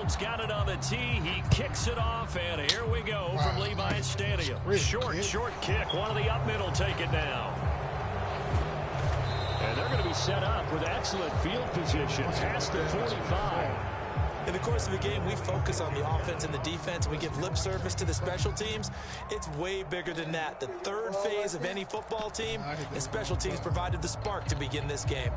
Fields got it on the tee. He kicks it off, and here we go from Levi's Stadium. Short kick. One of the up middle take it now. And they're going to be set up with excellent field position past the 45. In the course of a game, we focus on the offense and the defense, and we give lip service to the special teams. It's way bigger than that. The third phase of any football team, and special teams provided the spark to begin this game.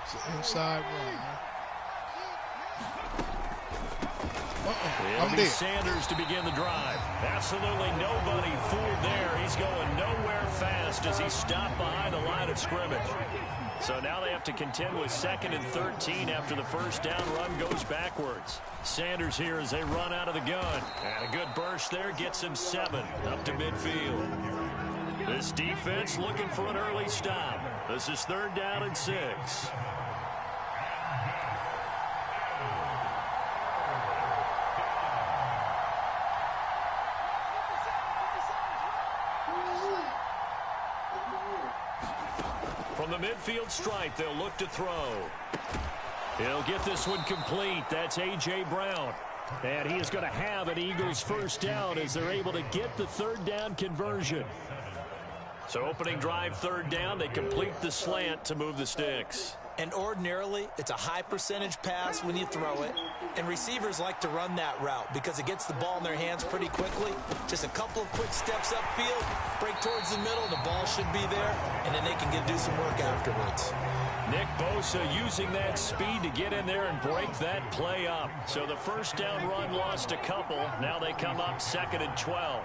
It's an inside run, man. It'll be Sanders to begin the drive. Absolutely nobody fooled there. He's going nowhere fast as he stopped behind the line of scrimmage. So now they have to contend with 2nd and 13 after the first down run goes backwards. Sanders here as they run out of the gun. And a good burst there gets him 7 up to midfield. This defense looking for an early stop. This is 3rd down and 6. From the midfield stripe, they'll look to throw. He'll get this one complete. That's A.J. Brown. And he is going to have an Eagles first down as they're able to get the 3rd down conversion. So opening drive 3rd down, they complete the slant to move the sticks. And ordinarily, it's a high percentage pass when you throw it. And receivers like to run that route because it gets the ball in their hands pretty quickly. Just a couple of quick steps upfield, break towards the middle, the ball should be there, and then they can do some work afterwards. Nick Bosa using that speed to get in there and break that play up. So the first down run lost a couple. Now they come up 2nd and 12.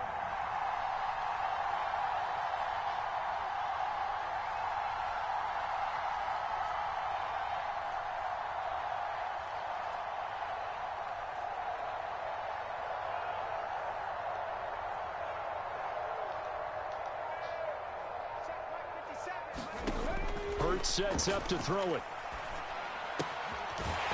Sets up to throw it.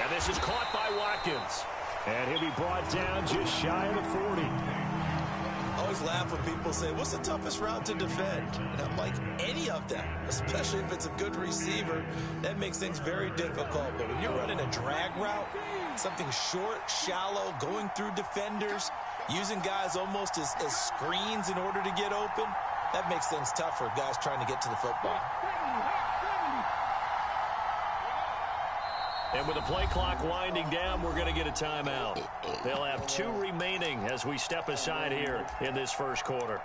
And this is caught by Watkins. And he'll be brought down just shy of the 40. I always laugh when people say, what's the toughest route to defend? And I'm like, any of them, especially if it's a good receiver. That makes things very difficult. But when you're running a drag route, something short, shallow, going through defenders, using guys almost as screens in order to get open, that makes things tough for guys trying to get to the football. And with the play clock winding down, we're going to get a timeout. They'll have 2 remaining as we step aside here in this first quarter.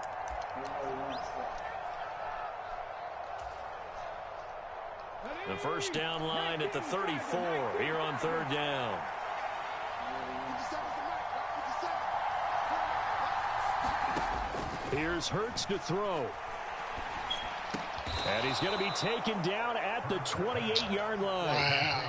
The first down line at the 34 here on 3rd down. Here's Hurts to throw. And he's going to be taken down at the 28-yard line. Wow.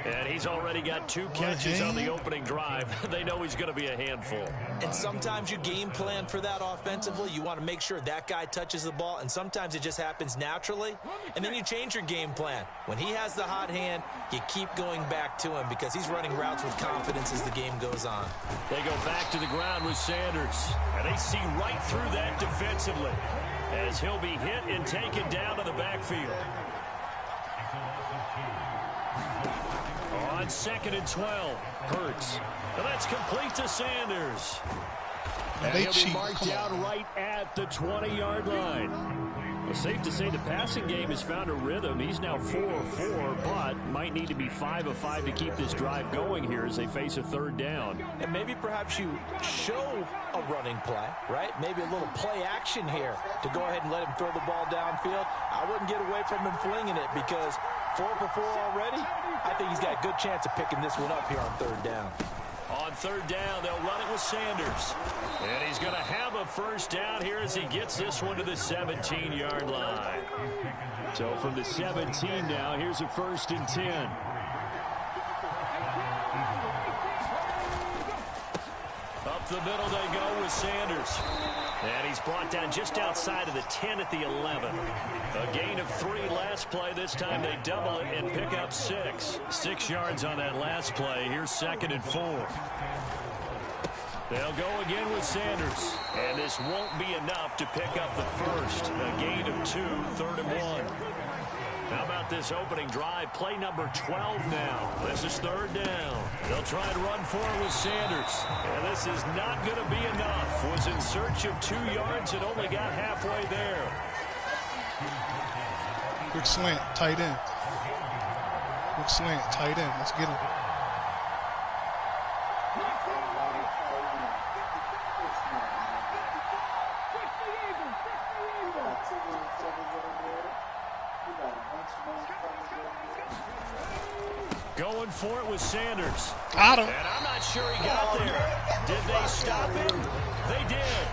And he's already got 2 catches on the opening drive. They know he's going to be a handful. And sometimes you game plan for that offensively. You want to make sure that guy touches the ball, and sometimes it just happens naturally. And then you change your game plan. When he has the hot hand, you keep going back to him because he's running routes with confidence as the game goes on. They go back to the ground with Sanders. And they see right through that defensively as he'll be hit and taken down to the backfield. On 2nd and 12, Hurts. And that's complete to Sanders. And he'll be marked down right at the 20-yard line. Well, safe to say the passing game has found a rhythm. He's now 4 of 4, but might need to be 5 of 5 to keep this drive going here as they face a 3rd down. And maybe perhaps you show a running play, right? Maybe a little play action here to go ahead and let him throw the ball downfield. I wouldn't get away from him flinging it because 4 for 4 already. I think he's got a good chance of picking this one up here on 3rd down. On 3rd down, they'll run it with Sanders. And he's going to have a first down here as he gets this one to the 17-yard line. So from the 17 now, here's a 1st and 10. Up Up the middle they go with Sanders. And he's brought down just outside of the 10 at the 11. A gain of 3 last play. This time they double it and pick up 6. 6 yards on that last play. Here's 2nd and 4. They'll go again with Sanders. And this won't be enough to pick up the first. A gain of 2, 3rd and 1. How about this opening drive? Play number 12 now. This is 3rd down. They'll try and run for it with Sanders. And this is not going to be enough. Was in search of 2 yards and only got halfway there. Quick slant, tight end. Quick slant, tight end. Let's get him. Going for it with Sanders. Got him. And I'm not sure he got there. Did they stop him? They did.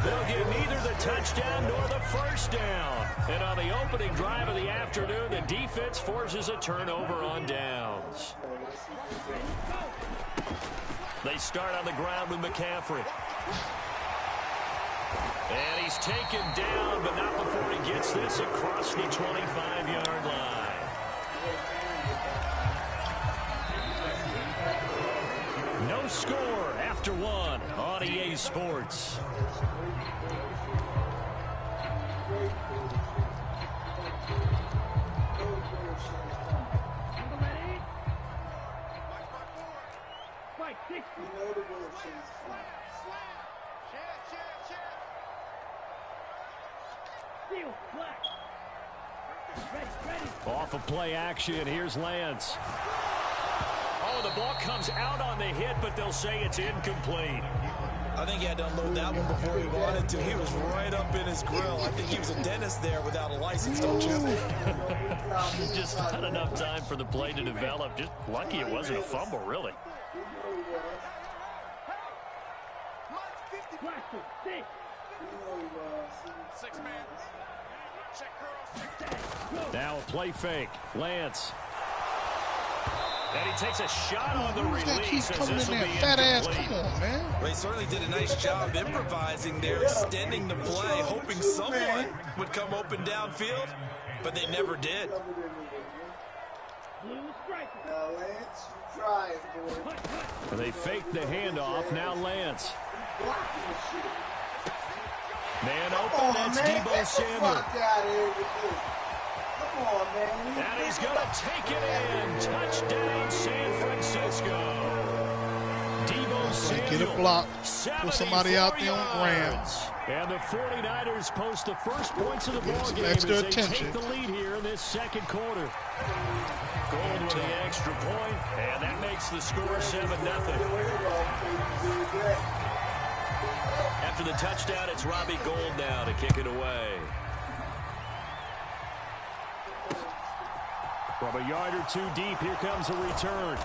They'll get neither the touchdown nor the first down. And on the opening drive of the afternoon, the defense forces a turnover on downs. They start on the ground with McCaffrey. And he's taken down, but not before he gets this across the 25-yard line. No score after 1 on EA Sports. Off of play action, here's Lance. Oh, the ball comes out on the hit, but they'll say it's incomplete. I think he had to unload that one before he wanted to. He was right up in his grill. I think he was a dentist there without a license, don't you? Just not enough time for the play to develop. Just lucky it wasn't a fumble, really. Now a play fake. Lance. And he takes a shot on the release. Coming in there, fat ass. Come on, man. They certainly did a nice job improvising there, extending the play, hoping someone would come open downfield, but they never did. Now, Lance, you try it, boy. They fake the handoff. Now Lance. Man open. That's Deebo Samuel. Come on, man. And he's going to take it in. Touchdown, San Francisco. Deebo Samuel. Get a block. Put somebody out there on ground. And the 49ers post the first points of the ball game extra as they attention. take the lead here in this second quarter. Gold with the extra point, and that makes the score 7-0. After the touchdown, it's Robbie Gould now to kick it away. From a yard or two deep, here comes a return.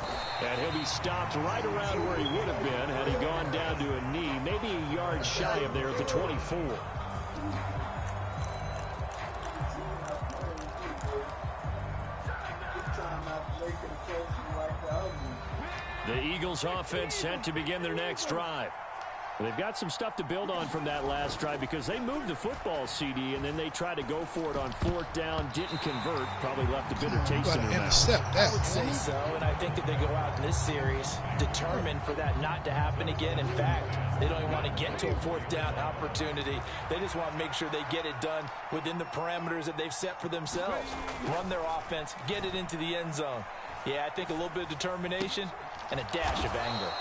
And he'll be stopped right around where he would have been had he gone down to a knee, maybe a yard shy of there at the 24. The Eagles offense set to begin their next drive. They've got some stuff to build on from that last drive because they moved the football, CD, and then they tried to go for it on 4th down, didn't convert, probably left a bitter taste in their mouth. I would say so, and I think that they go out in this series determined for that not to happen again. In fact, they don't even want to get to a 4th down opportunity. They just want to make sure they get it done within the parameters that they've set for themselves. Run their offense, get it into the end zone. Yeah, I think a little bit of determination and a dash of anger.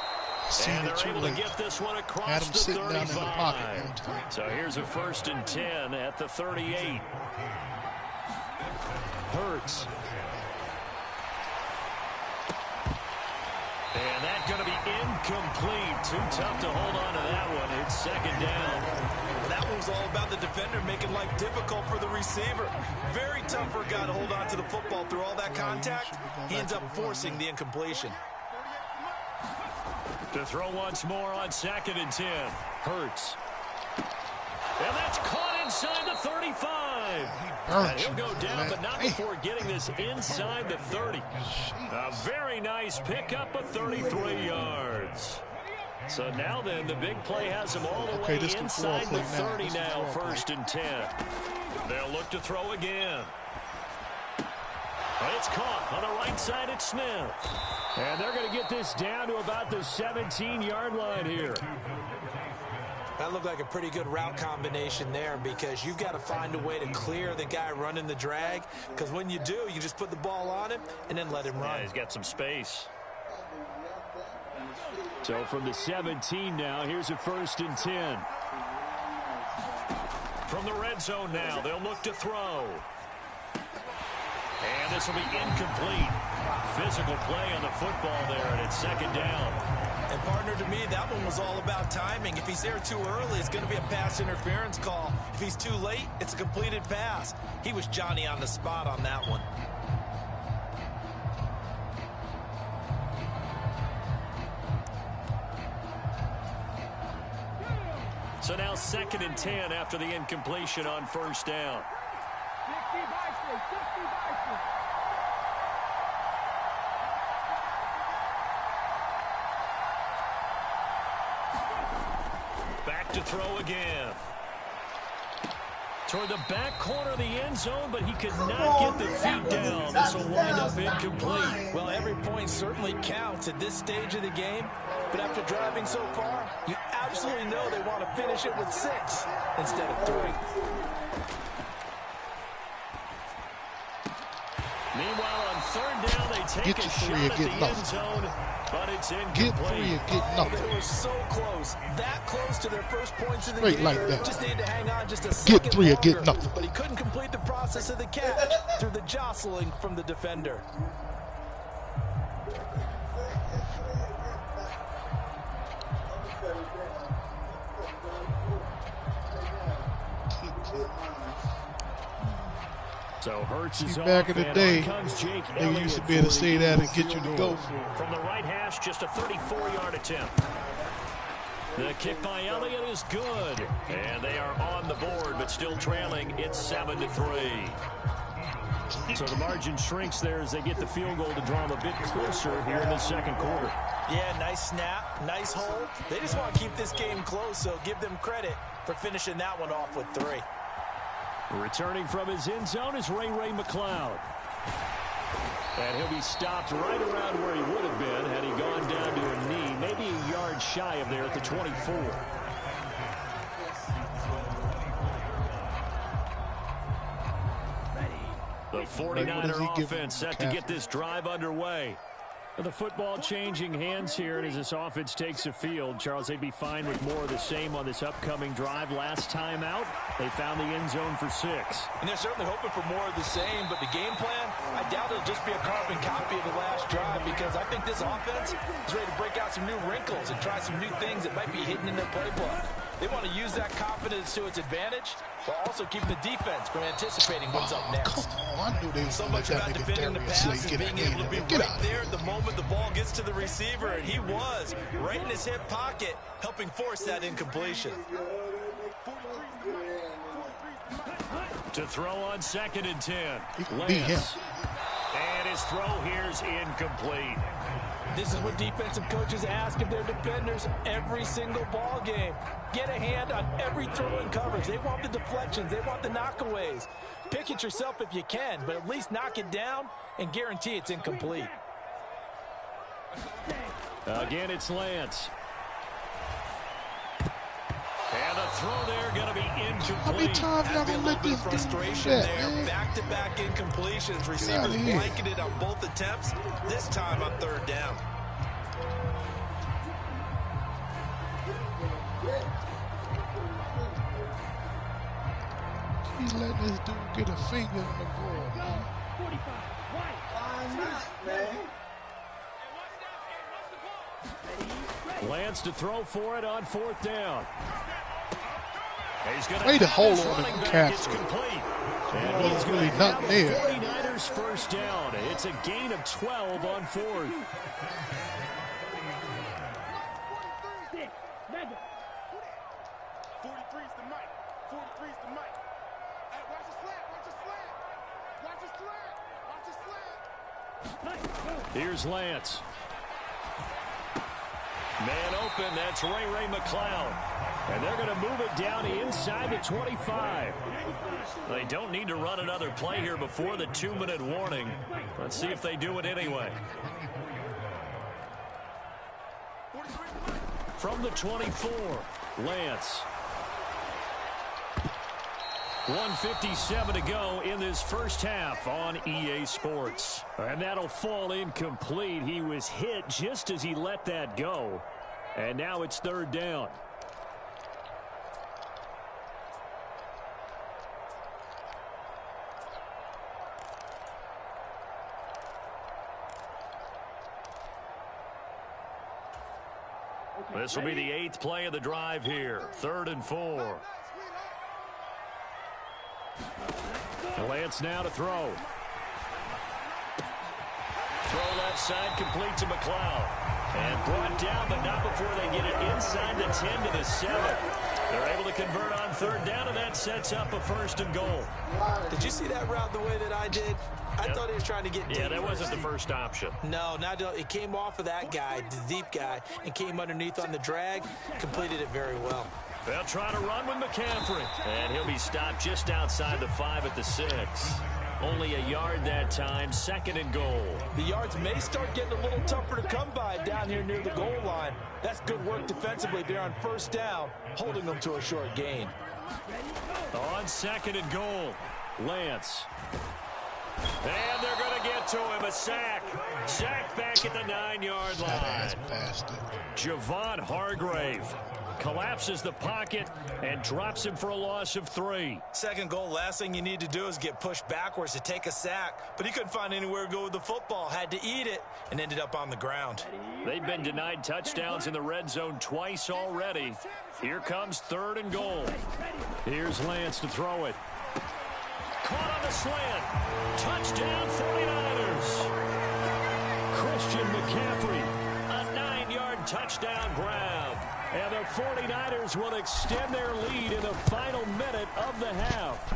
And they're able to get this one across the 35. So here's a 1st and 10 at the 38. Hurts. And that's going to be incomplete. Too tough to hold on to that one. It's 2nd down. That one was all about the defender making life difficult for the receiver. Very tough for a guy to hold on to the football through all that contact. He ends up forcing the incompletion. To throw once more on 2nd and 10. Hurts. And that's caught inside the 35. And he'll go down, but not before getting this inside the 30. A very nice pickup of 33 yards. So now then, the big play has them all the way inside the 30 now, 1st and 10. They'll look to throw again. It's caught on the right side at Smith. And they're going to get this down to about the 17-yard line here. That looked like a pretty good route combination there, because you've got to find a way to clear the guy running the drag, because when you do, you just put the ball on him and then let him run. Yeah, he's got some space. So from the 17 now, here's a 1st and 10. From the red zone now, they'll look to throw. And this will be incomplete. Physical play on the football there, and it's 2nd down. And partner, to me, that one was all about timing. If he's there too early, it's going to be a pass interference call. If he's too late, it's a completed pass. He was Johnny on the spot on that one. So now 2nd and 10 after the incompletion on 1st down. Back to throw again. Toward the back corner of the end zone, but he could not get the feet down. This will wind up incomplete. Well, every point certainly counts at this stage of the game. But after driving so far, you absolutely know they want to finish it with 6 instead of 3. Meanwhile, on 3rd down, they take a shot at the end zone, but it's incomplete. Get 3 and get nothing. They were so close, that close to their first points in the game. Like that. Just needed to hang on just a second get 3 longer, and get nothing. But he couldn't complete the process of the catch through the jostling from the defender. So Hurts is back in the day, they used to be able to say that and get you to go for it. From the right hash, just a 34-yard attempt. The kick by Elliott is good. And they are on the board, but still trailing. It's 7-3. So the margin shrinks there as they get the field goal to draw them a bit closer here in the 2nd quarter. Yeah, nice snap, nice hole. They just want to keep this game close, so give them credit for finishing that one off with 3. Returning from his end zone is Ray McLeod. And he'll be stopped right around where he would have been had he gone down to a knee, maybe a yard shy of there at the 24. The 49er offense set to get this drive underway. The football changing hands here, and as this offense takes the field, Charles, they'd be fine with more of the same on this upcoming drive. Last time out, they found the end zone for 6. And they're certainly hoping for more of the same, but the game plan, I doubt it'll just be a carbon copy of the last drive, because I think this offense is ready to break out some new wrinkles and try some new things that might be hidden in their playbook. They want to use that confidence to its advantage, while also keeping the defense from anticipating what's up next. Come on, I knew they was So gonna much let that about nigga defending the Darius pass Slay and get being able to be get right out. there the moment the ball gets to the receiver, and he was right in his hip pocket, helping force that incompletion. To throw on 2nd and 10. Lance. And his throw here's incomplete. This is what defensive coaches ask of their defenders every single ball game. Get a hand on every throw in coverage. They want the deflections. They want the knockaways. Pick it yourself if you can, but at least knock it down and guarantee it's incomplete. Again, it's Lance. And the throw there going to be incomplete. How many times y'all gonna let this Frustration dude there. man? Back-to-back incompletions. Receivers blanketed on both attempts, this time on 3rd down. He's letting this dude get a finger on the ball, man. Lance to throw for it on 4th down. He's going Way to hold on to McCaffrey. Well, there's really nothing there. 49ers 1st down. It's a gain of 12 on 4th. Here's Lance. Man open, that's Ray McCloud. And they're going to move it down inside the 25. They don't need to run another play here before the 2-minute warning. Let's see if they do it anyway. From the 24, Lance. 1:57 to go in this first half on EA Sports. And that'll fall incomplete. He was hit just as he let that go. And now it's third down. This will be the 8th play of the drive here. 3rd and 4. Lance now to throw. Throw left side, complete to McCloud. And brought down, but not before they get it inside the 10 to the 7. They're able to convert on 3rd down, and that sets up a 1st and goal. Did you see that route the way that I did? I thought he was trying to get deep. Yeah, that wasn't the first option. No, it came off of that guy, the deep guy, and came underneath on the drag, completed it very well. They'll try to run with McCaffrey. And he'll be stopped just outside the 5 at the 6. Only a yard that time, 2nd and goal. The yards may start getting a little tougher to come by down here near the goal line. That's good work defensively there on 1st down, holding them to a short gain. On 2nd and goal, Lance. And they're going to get to him, a sack. Sack back at the 9-yard line. Javon Hargrave collapses the pocket and drops him for a loss of 3. 2nd goal, last thing you need to do is get pushed backwards to take a sack. But he couldn't find anywhere to go with the football, had to eat it, and ended up on the ground. They've been denied touchdowns in the red zone twice already. Here comes 3rd and goal. Here's Lance to throw it. Caught on the slant. Touchdown 49ers. Christian McCaffrey, a 9-yard touchdown grab. And the 49ers will extend their lead in the final minute of the half.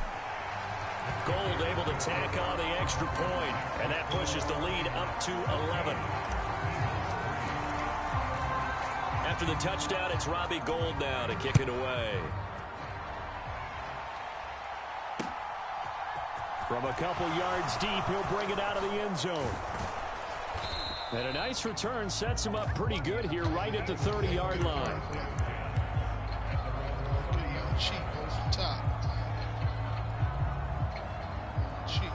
Gold able to tack on the extra point, and that pushes the lead up to 11. After the touchdown, it's Robbie Gould now to kick it away. From a couple yards deep, he'll bring it out of the end zone. And a nice return sets him up pretty good here right at the 30-yard line. Cheap over the top. Cheap.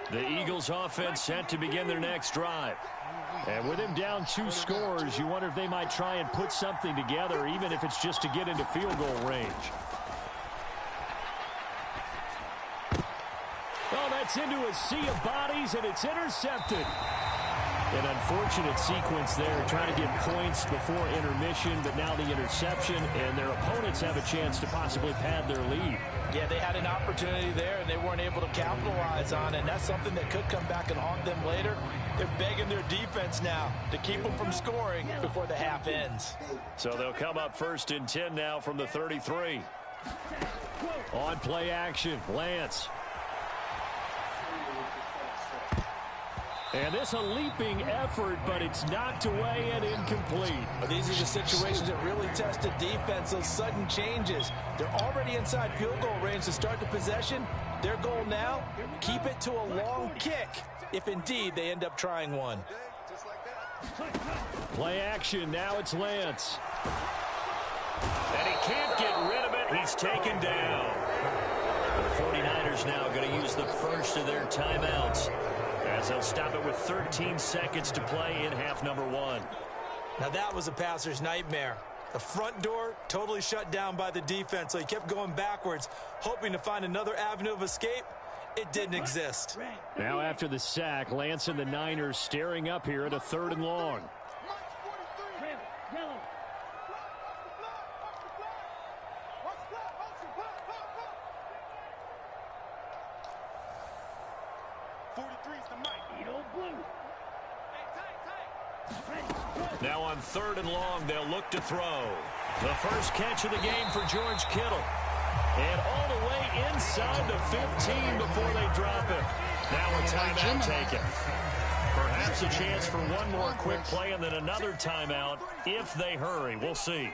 The Eagles offense set to begin their next drive. And with him down 2 scores, you wonder if they might try and put something together, even if it's just to get into field goal range. Oh, that's into a sea of bodies, and it's intercepted. An unfortunate sequence there, trying to get points before intermission, but now the interception, and their opponents have a chance to possibly pad their lead. Yeah, they had an opportunity there, and they weren't able to capitalize on it, and that's something that could come back and haunt them later. They're begging their defense now to keep them from scoring before the half ends. So they'll come up 1st and 10 now from the 33. On play action, Lance. And this a leaping effort, but it's knocked away and incomplete. These are the situations that really test the defense, those sudden changes. They're already inside field goal range to start the possession. Their goal now, keep it to a long kick, if indeed they end up trying one. Play action, now it's Lance. And he can't get rid of it. He's taken down. The 49ers now going to use the first of their timeouts, as they'll stop it with 13 seconds to play in half number 1. Now that was a passer's nightmare. The front door totally shut down by the defense, so he kept going backwards, hoping to find another avenue of escape. It didn't exist. Now after the sack, Lance and the Niners staring up here at a 3rd and long. Now on 3rd and long, they'll look to throw. The first catch of the game for George Kittle. And all the way inside the 15 before they drop it. Now a timeout taken. Perhaps a chance for one more quick play and then another timeout if they hurry. We'll see.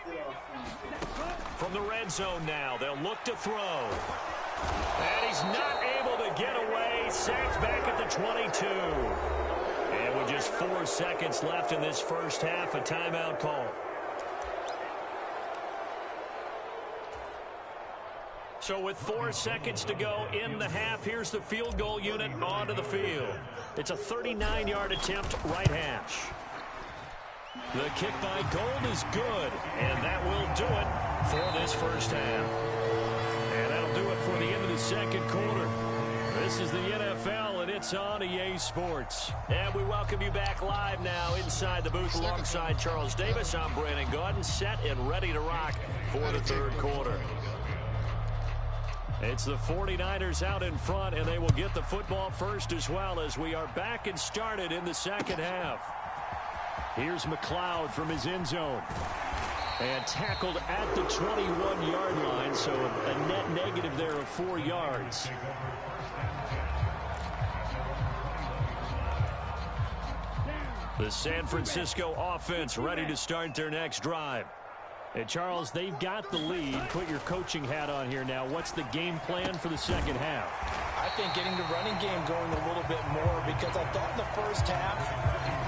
From the red zone now, they'll look to throw. And he's not able to get away. Sacked back at the 22. And with just 4 seconds left in this first half, a timeout call. So with 4 seconds to go in the half, here's the field goal unit onto the field. It's a 39-yard attempt, right hash. The kick by Gold is good, and that will do it for this first half. And that'll do it for the end of the second quarter. This is the NFL, and it's on EA Sports. And we welcome you back live now inside the booth alongside Charles Davis. I'm Brandon Gaudin, set and ready to rock for the third quarter. It's the 49ers out in front, and they will get the football first as well as we are back and started in the second half. Here's McLeod from his end zone. And tackled at the 21-yard line, so a net negative there of 4 yards. The San Francisco offense ready to start their next drive. And Charles, they've got the lead. Put your coaching hat on here now. What's the game plan for the second half? I think getting the running game going a little bit more, because I thought in the first half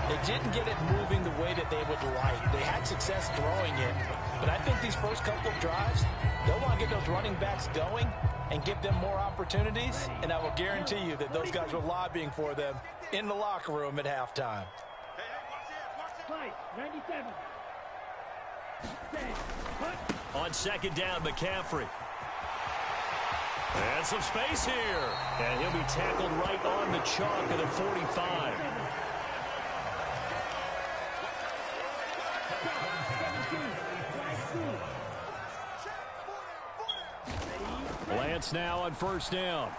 they didn't get it moving the way that they would like. They had success throwing it, but I think these first couple of drives, they'll want to get those running backs going and give them more opportunities, and I will guarantee you that those guys were lobbying for them in the locker room at halftime. 97. On second down, McCaffrey. And some space here. And he'll be tackled right on the chalk of the 45. Lance now on first down.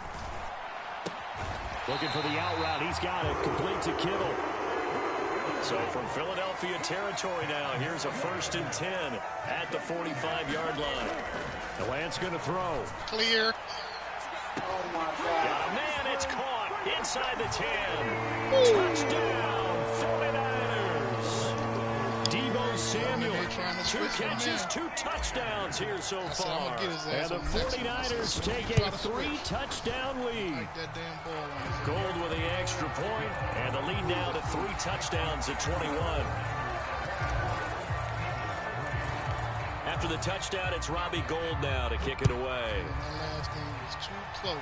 Looking for the out route. He's got it. Complete to Kittle. So from Philadelphia territory now, here's a 1st and 10 at the 45-yard line. The Lance going to throw. Clear. Oh, my God. Got a man, it's caught inside the 10. Touchdown, 49ers. Debo Samuel, 2 catches, 2 touchdowns here so far. And the 49ers take a 3-touchdown lead. Gold with the extra point, and the lead now to 3 touchdowns at 21. After the touchdown, it's Robbie Gould now to kick it away. That last game was too close.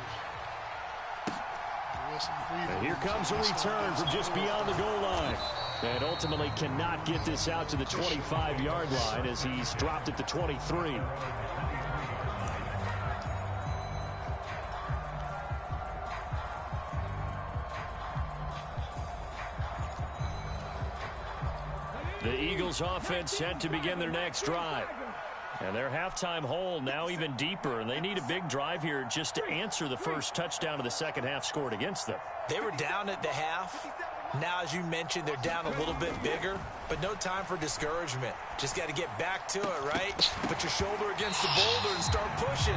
And here comes a return from just beyond the goal line. And ultimately cannot get this out to the 25-yard line as he's dropped at the 23. The Eagles offense set to begin their next drive. And their halftime hole now even deeper, and they need a big drive here just to answer the first touchdown of the second half scored against them. They were down at the half. Now, as you mentioned, they're down a little bit bigger, but no time for discouragement. Just got to get back to it, right? Put your shoulder against the boulder and start pushing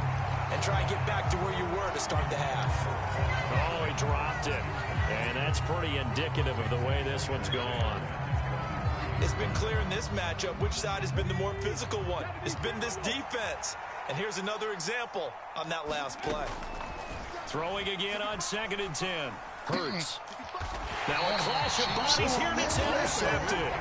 and try and get back to where you were to start the half. Oh, he dropped it. And that's pretty indicative of the way this one's gone. It's been clear in this matchup which side has been the more physical one. It's been this defense. And here's another example on that last play. Throwing again on 2nd and 10. Hurts. Now a clash of bodies here, and it's intercepted.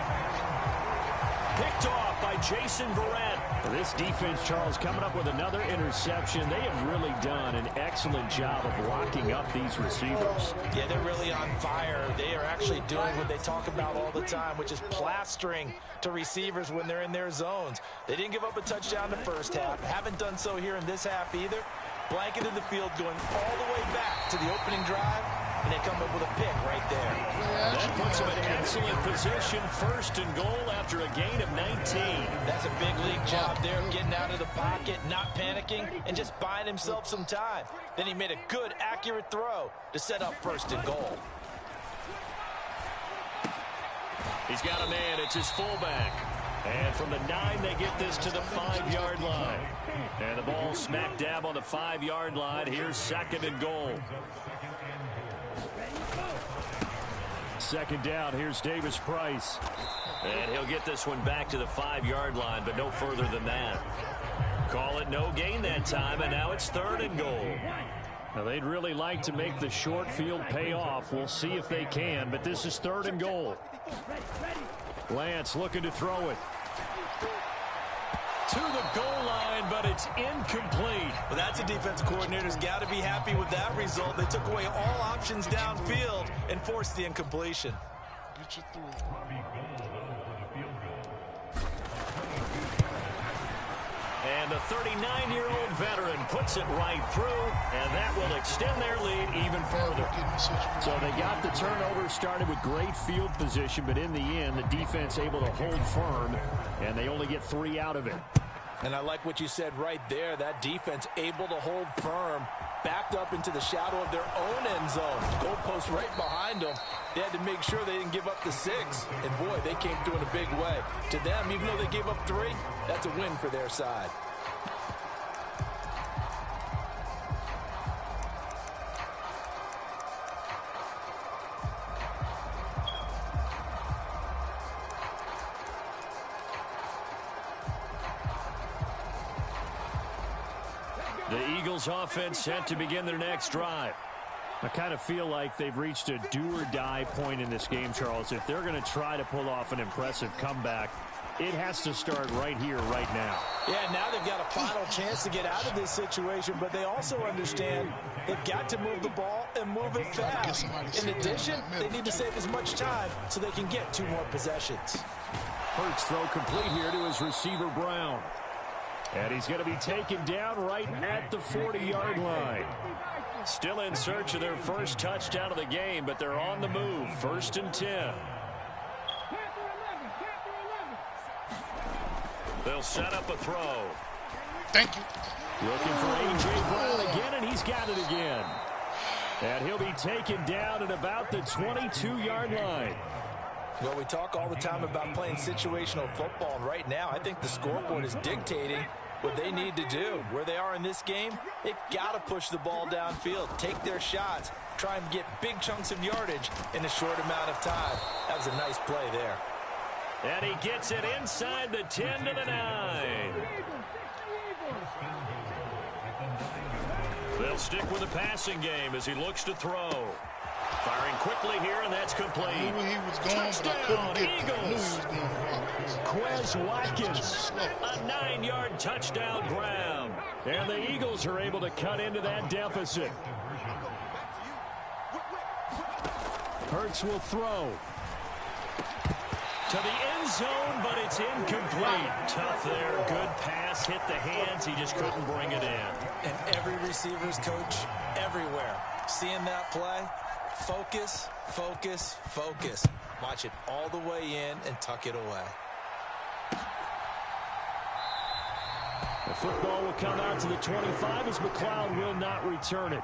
Picked off by Jason Verrett. This defense, Charles, coming up with another interception. They have really done an excellent job of locking up these receivers. Yeah, they're really on fire. They are actually doing what they talk about all the time, which is plastering to receivers when they're in their zones. They didn't give up a touchdown the first half. Haven't done so here in this half either. Blanketed the field going all the way back to the opening drive, and they come up with a pick right there. That puts them in excellent position, 1st and goal after a gain of 19. That's a big league job there, getting out of the pocket, not panicking, and just buying himself some time. Then he made a good, accurate throw to set up 1st and goal. He's got a man. It's his fullback. And from the 9, they get this to the 5-yard line. And the ball smack dab on the 5-yard line. Here's 2nd and goal. 2nd down. Here's Davis Price. And he'll get this one back to the 5-yard line, but no further than that. Call it no gain that time, and now it's 3rd and goal. Now, they'd really like to make the short field pay off. We'll see if they can, but this is 3rd and goal. Lance looking to throw it. To the goal line, but it's incomplete. Well, that's a defense coordinator's got to be happy with that result. They took away all options downfield and forced the incompletion. Get you through. And the 39-year-old veteran puts it right through, and that will extend their lead even further. So they got the turnover, started with great field position, but in the end, the defense able to hold firm, and they only get 3 out of it. And I like what you said right there. That defense able to hold firm, backed up into the shadow of their own end zone. Goalpost right behind them. They had to make sure they didn't give up the 6. And, boy, they came through in a big way. To them, even though they gave up 3, that's a win for their side. The Eagles offense set to begin their next drive. I kind of feel like they've reached a do-or-die point in this game, Charles. If they're going to try to pull off an impressive comeback, it has to start right here, right now. Yeah, now they've got a final chance to get out of this situation, but they also understand they've got to move the ball and move it fast. In addition, they need to save as much time so they can get 2 more possessions. Hurts throw complete here to his receiver, Brown. And he's going to be taken down right at the 40-yard line. Still in search of their first touchdown of the game, but they're on the move. 1st and 10. They'll set up a throw. Thank you. Looking for A.J. Brown again, and he's got it again. And he'll be taken down at about the 22-yard line. Well, we talk all the time about playing situational football, and right now I think the scoreboard is dictating what they need to do. Where they are in this game, they've got to push the ball downfield, take their shots, try and get big chunks of yardage in a short amount of time. That was a nice play there. And he gets it inside the 10 to the 9. They'll stick with the passing game as he looks to throw. Firing quickly here, and that's complete. I knew where he was going, touchdown, but I couldn't get Eagles. I knew he was going. Quez Watkins, a 9-yard touchdown ground. And the Eagles are able to cut into that deficit. Hurts will throw. To the end zone, but it's incomplete. Tough there. Good pass. Hit the hands. He just couldn't bring it in. And every receiver's coach everywhere. Seeing that play, focus, focus, focus. Watch it all the way in and tuck it away. The football will come out to the 25 as McLeod will not return it.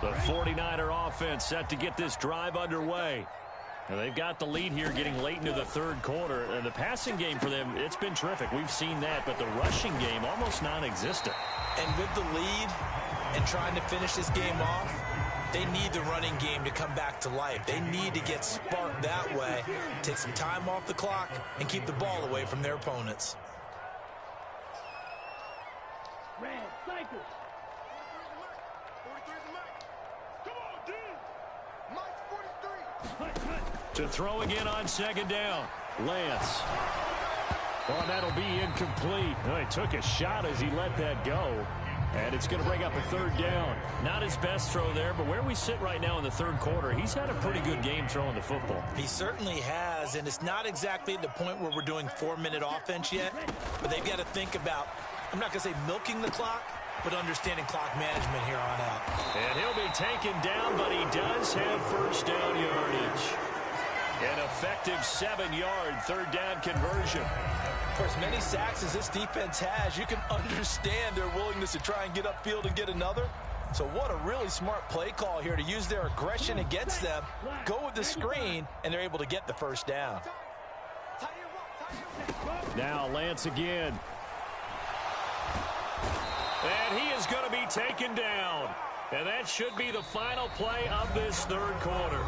The 49er offense set to get this drive underway. And they've got the lead here getting late into the 3rd quarter. And the passing game for them, it's been terrific. We've seen that, but the rushing game almost non-existent. And with the lead and trying to finish this game off, they need the running game to come back to life. They need to get sparked that way, take some time off the clock, and keep the ball away from their opponents. Red, cycle. To throw again on 2nd down. Lance. Oh, that'll be incomplete. Oh, he took a shot as he let that go. And it's going to bring up a 3rd down. Not his best throw there, but where we sit right now in the 3rd quarter, he's had a pretty good game throwing the football. He certainly has, and it's not exactly at the point where we're doing 4-minute offense yet, but they've got to think about, I'm not going to say milking the clock, but understanding clock management here on out. And he'll be taken down, but he does have 1st down yardage. An effective 7-yard third down conversion. For as many sacks as this defense has, you can understand their willingness to try and get upfield and get another. So what a really smart play call here to use their aggression against them, go with the screen, and they're able to get the first down. Now Lance again. And he is going to be taken down. And that should be the final play of this third quarter.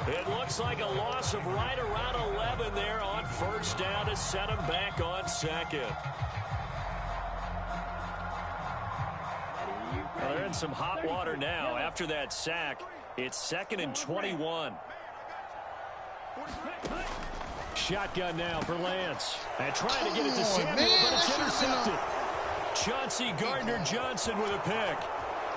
It looks like a loss of right around 11 there on first down to set him back on second. Well, they're in some hot water now. After that sack, it's 2nd and 21. Shotgun now for Lance. And trying to get it to Samuel, but it's intercepted. Chauncey Gardner-Johnson with a pick.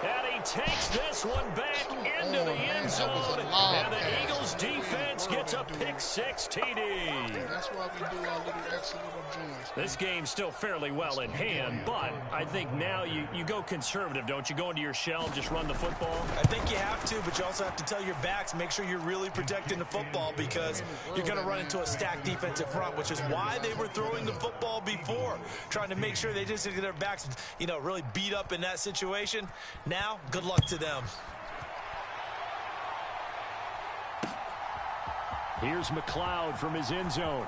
And he takes this one back into the end zone. And the Eagles defense gets a pick-6 TD. That's why we do our little extra little joints. This game's still fairly well in hand, but I think now you go conservative, don't you? Go into your shell, just run the football? I think you have to, but you also have to tell your backs, make sure you're really protecting the football because you're going to run into a stacked defensive front, which is why they were throwing the football before, trying to make sure they just get their backs, really beat up in that situation. Now, good luck to them. Here's McLeod from his end zone.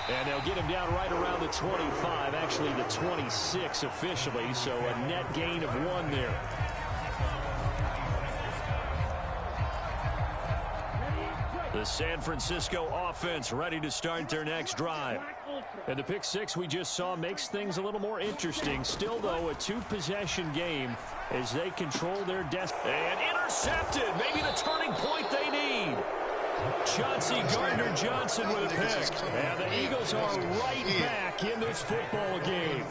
And they'll get him down right around the 25, actually the 26 officially, so a net gain of 1 there. The San Francisco offense ready to start their next drive. And the pick-6 we just saw makes things a little more interesting. Still, though, a 2-possession game as they control their destiny. And intercepted. Maybe the turning point they need. Chauncey Gardner-Johnson with a pick. And the Eagles are right back in this football game.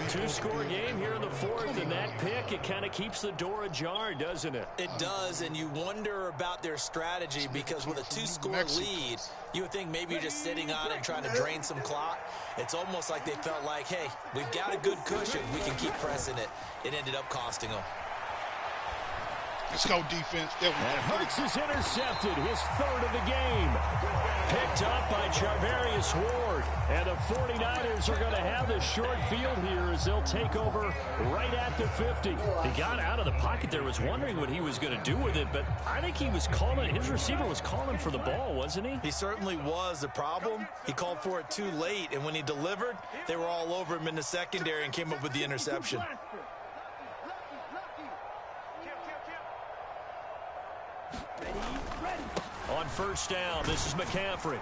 2-score game here in the 4th, and that pick, it kind of keeps the door ajar, doesn't it? It does, and you wonder about their strategy because with a 2-score lead, you would think maybe you're just sitting on it and trying to drain some clock. It's almost like they felt like, hey, we've got a good cushion. We can keep pressing it. It ended up costing them. Let's go defense. There we go. And Hurts is intercepted, his 3rd of the game. Picked up by Charvarius Ward. And the 49ers are going to have the short field here as they'll take over right at the 50. He got out of the pocket there, was wondering what he was going to do with it, but I think he was calling, his receiver was calling for the ball, wasn't he? He certainly was. The problem, he called for it too late, and when he delivered, they were all over him in the secondary and came up with the interception. On first down, this is McCaffrey.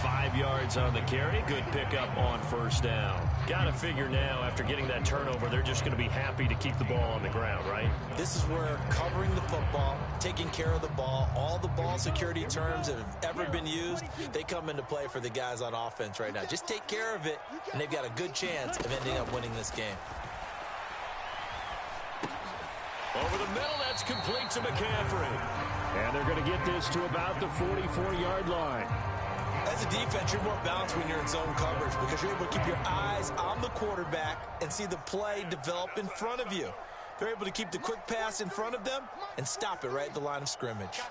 5 yards on the carry. Good pickup on first down. Got to figure now, after getting that turnover, they're just going to be happy to keep the ball on the ground, right? This is where covering the football, taking care of the ball, all the ball security terms that have ever been used, they come into play for the guys on offense right now. Just take care of it, and they've got a good chance of ending up winning this game. Over the middle, that's complete to McCaffrey. And they're going to get this to about the 44-yard line. As a defense, you're more balanced when you're in zone coverage because you're able to keep your eyes on the quarterback and see the play develop in front of you. They're able to keep the quick pass in front of them and stop it right at the line of scrimmage.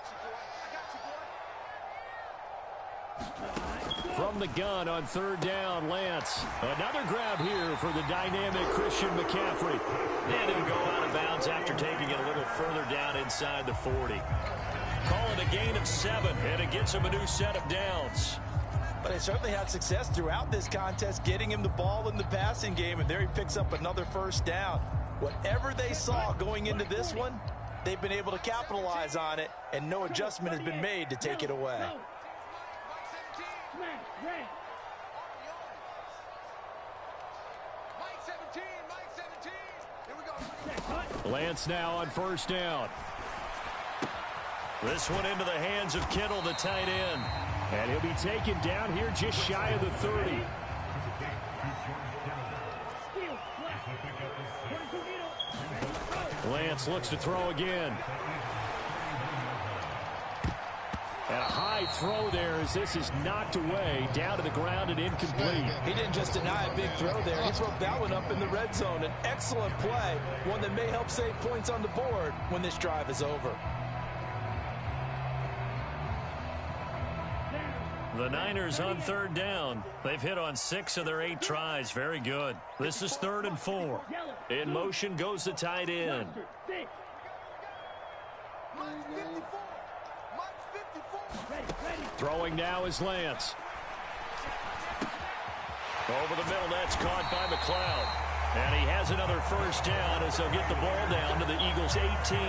From the gun on third down, Lance. Another grab here for the dynamic Christian McCaffrey. And he'll go out of bounds after taking it a little further down inside the 40. Call it a gain of 7, and it gets him a new set of downs. But they certainly had success throughout this contest, getting him the ball in the passing game, and there he picks up another first down. Whatever they saw going into this one, they've been able to capitalize on it, and no adjustment has been made to take it away. Lance now on first down. This one into the hands of Kittle, the tight end. And he'll be taken down here just shy of the 30. Lance looks to throw again. And a high throw there as this is knocked away, down to the ground and incomplete. He didn't just deny a big throw there. He broke that one up in the red zone. An excellent play, one that may help save points on the board when this drive is over. The Niners on third down. They've hit on 6 of their 8 tries. Very good. This is 3rd and 4. In motion goes the tight end. Throwing now is Lance. Over the middle, that's caught by McLeod. And he has another first down as they'll get the ball down to the Eagles' 18.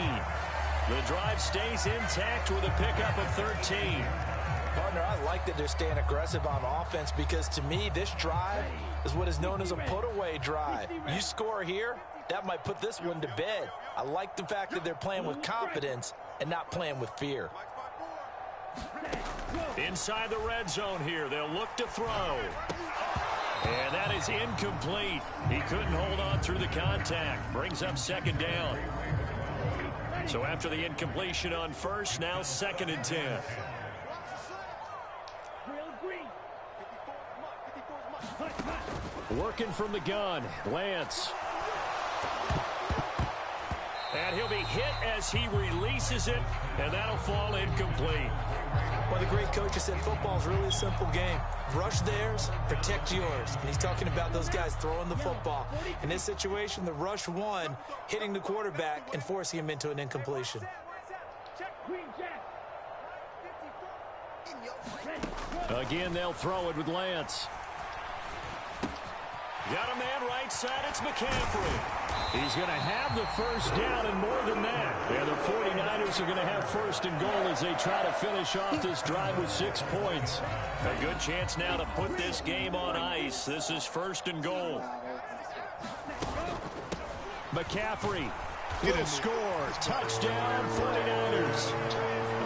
The drive stays intact with a pickup of 13. Partner, I like that they're staying aggressive on offense because to me, this drive is what is known as a put-away drive. You score here, that might put this one to bed. I like the fact that they're playing with confidence and not playing with fear. Inside the red zone here, they'll look to throw. And that is incomplete. He couldn't hold on through the contact. Brings up 2nd down. So after the incompletion on first, now 2nd and 10. Working from the gun, Lance. And he'll be hit as he releases it, and that'll fall incomplete. One of the great coaches said football is really a simple game. Rush theirs, protect yours. And he's talking about those guys throwing the football. In this situation, the rush won, hitting the quarterback and forcing him into an incompletion. Again, they'll throw it with Lance. Got a man right side, it's McCaffrey. He's going to have the first down and more than that. And the 49ers are going to have 1st and goal as they try to finish off this drive with 6 points. A good chance now to put this game on ice. This is 1st and goal. McCaffrey will score. Touchdown, 49ers.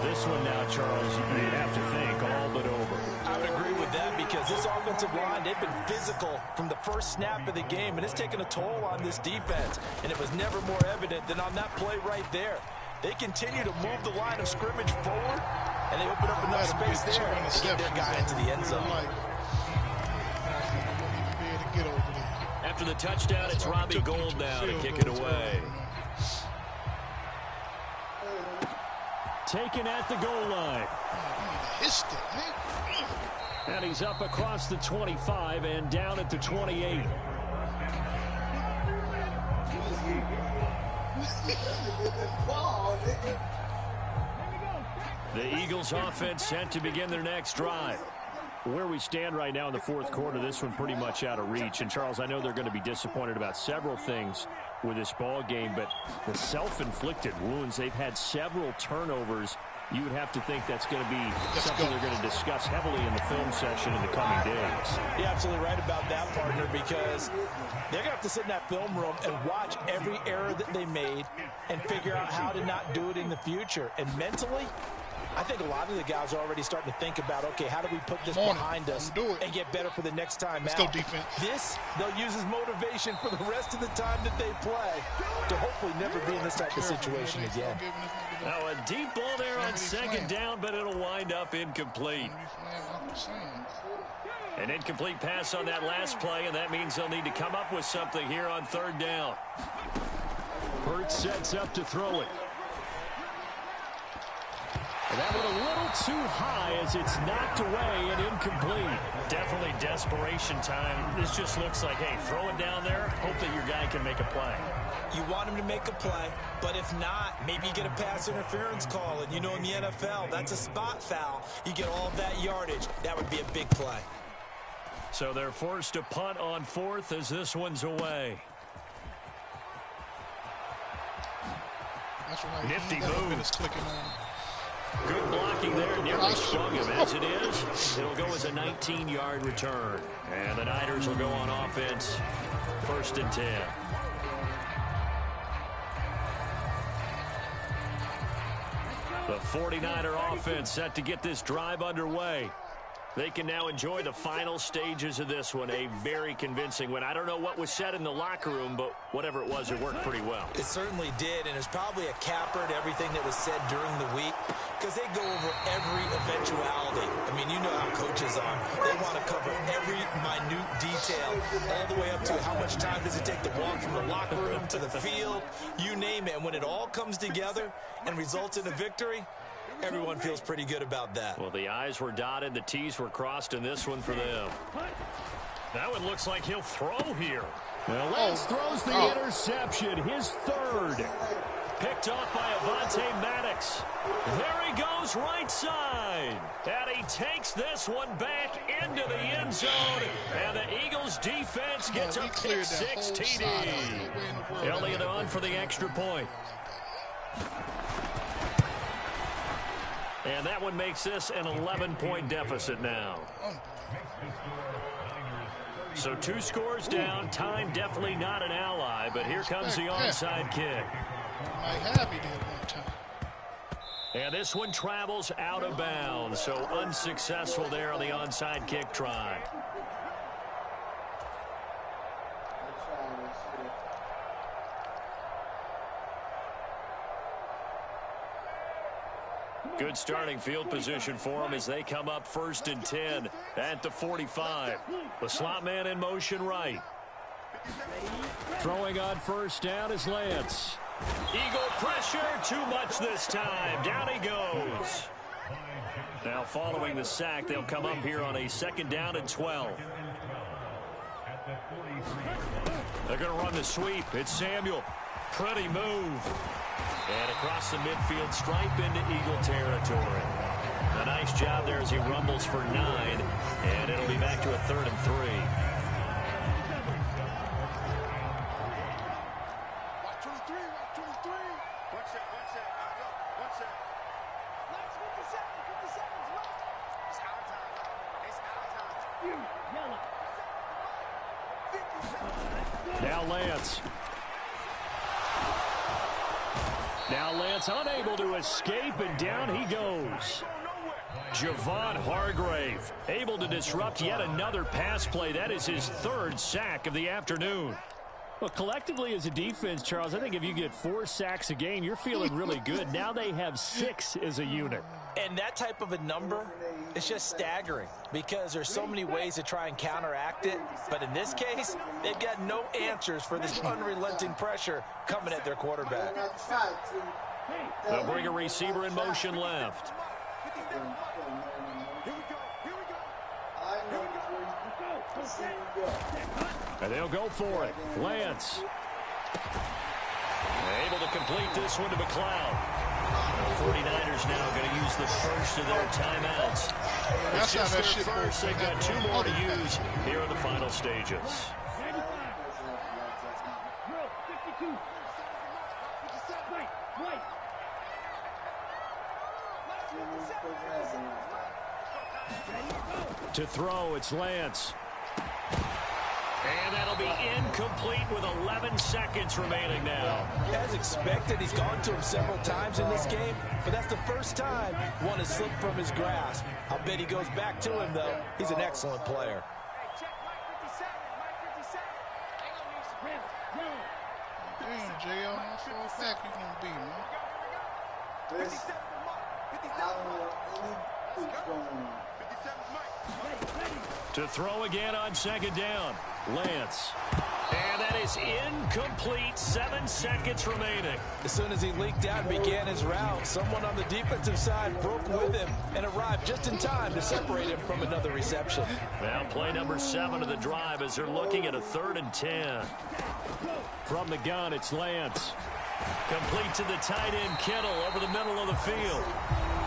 This one now, Charles, you have to think all but over. I would agree with that because this offensive line, they've been physical from the first snap of the game, and it's taken a toll on this defense. And it was never more evident than on that play right there. They continue to move the line of scrimmage forward, and they open up enough space there to get their guy into the end zone. After the touchdown, it's Robbie Gould now to kick it away. Taken at the goal line. And he's up across the 25 and down at the 28. The Eagles offense set to begin their next drive. Where we stand right now in the 4th quarter, this one pretty much out of reach. And, Charles, I know they're going to be disappointed about several things with this ball game, but the self-inflicted wounds, they've had several turnovers. You would have to think that's going to be something they're going to discuss heavily in the film session in the coming days. You're absolutely right about that, partner, because they're going to have to sit in that film room and watch every error that they made and figure out how to not do it in the future. And mentally, I think a lot of the guys are already starting to think about, okay, how do we put this behind us and get better for the next time out? Let's go defense. This, they'll use as motivation for the rest of the time that they play to hopefully never be in this type of situation again. Now a deep ball there on 2nd down, but it'll wind up incomplete. An incomplete pass on that last play, and that means they'll need to come up with something here on 3rd down. Hurts sets up to throw it. And that one a little too high as it's knocked away and incomplete. Definitely desperation time. This just looks like, hey, throw it down there, hope that your guy can make a play. You want him to make a play, but if not, maybe you get a pass interference call. And you know in the NFL, that's a spot foul. You get all of that yardage. That would be a big play. So they're forced to punt on 4th as this one's away. That's right. Nifty move. Good blocking there, nearly sprung him. As it is, it'll go as a 19-yard return. And the Niners will go on offense, 1st and 10. The 49er offense set to get this drive underway. They can now enjoy the final stages of this one. A very convincing win. I don't know what was said in the locker room, but whatever it was, it worked pretty well. It certainly did, and it's probably a capper to everything that was said during the week because they go over every eventuality. I mean, you know how coaches are. They want to cover every minute detail all the way up to how much time does it take to walk from the locker room to the field, you name it. And when it all comes together and results in a victory, everyone feels pretty good about that. Well, the I's were dotted, the T's were crossed in this one for them. That one looks like he'll throw here. Well, Lance throws the interception, his third. Picked off by Avonte Maddox. There he goes right side. And he takes this one back into the end zone. And the Eagles defense gets a pick six TD. Elliott on for the extra point. And that one makes this an 11-point deficit now. So 2 scores down. Time definitely not an ally, but here comes the onside kick. And this one travels out of bounds, so unsuccessful there on the onside kick try. Good starting field position for them as they come up 1st and 10 at the 45. The slot man in motion right. Throwing on 1st down is Lance. Eagle pressure, too much this time. Down he goes. Now following the sack, they'll come up here on a 2nd down and 12. They're going to run the sweep. It's Samuel. Pretty move. And across the midfield stripe into Eagle territory. A nice job there as he rumbles for 9. And it'll be back to a 3rd and 3. Now Lance unable to escape, and down he goes. Javon Hargrave able to disrupt yet another pass play. That is his 3rd sack of the afternoon. Well, collectively as a defense, Charles, I think if you get 4 sacks a game, you're feeling really good. Now they have 6 as a unit. And that type of a number is just staggering because there's so many ways to try and counteract it. But in this case, they've got no answers for this unrelenting pressure coming at their quarterback. They'll bring a receiver in motion left. And they'll go for it. Lance. Able to complete this one to McLeod. The 49ers now going to use the first of their timeouts. It's just their first. They've got 2 more to use here in the final stages. To throw, it's Lance. And that'll be incomplete with 11 seconds remaining now. As expected, he's gone to him several times in this game, but that's the first time one has slipped from his grasp. I'll bet he goes back to him, though. He's an excellent player. Damn, JL, how far back you gonna be, man? To throw again on 2nd down. Lance. And that is incomplete. 7 seconds remaining. As soon as he leaked out and began his route, someone on the defensive side broke with him and arrived just in time to separate him from another reception. Now play number 7 of the drive as they're looking at a 3rd and 10. From the gun, it's Lance. Complete to the tight end Kittle over the middle of the field.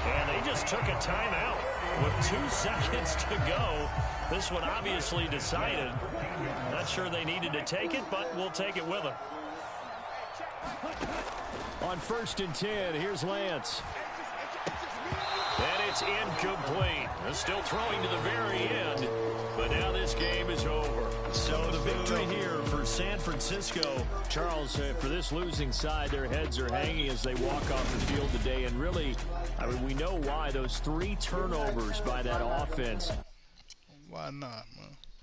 And they just took a timeout with 2 seconds to go. This one obviously decided. Not sure they needed to take it, but we'll take it with them. On 1st and 10, here's Lance. And it's incomplete. They're still throwing to the very end, but now this game is over. So the victory here for San Francisco. Charles, for this losing side, their heads are hanging as they walk off the field today. And really, I mean, we know why. Those 3 turnovers by that offense. Why not, man?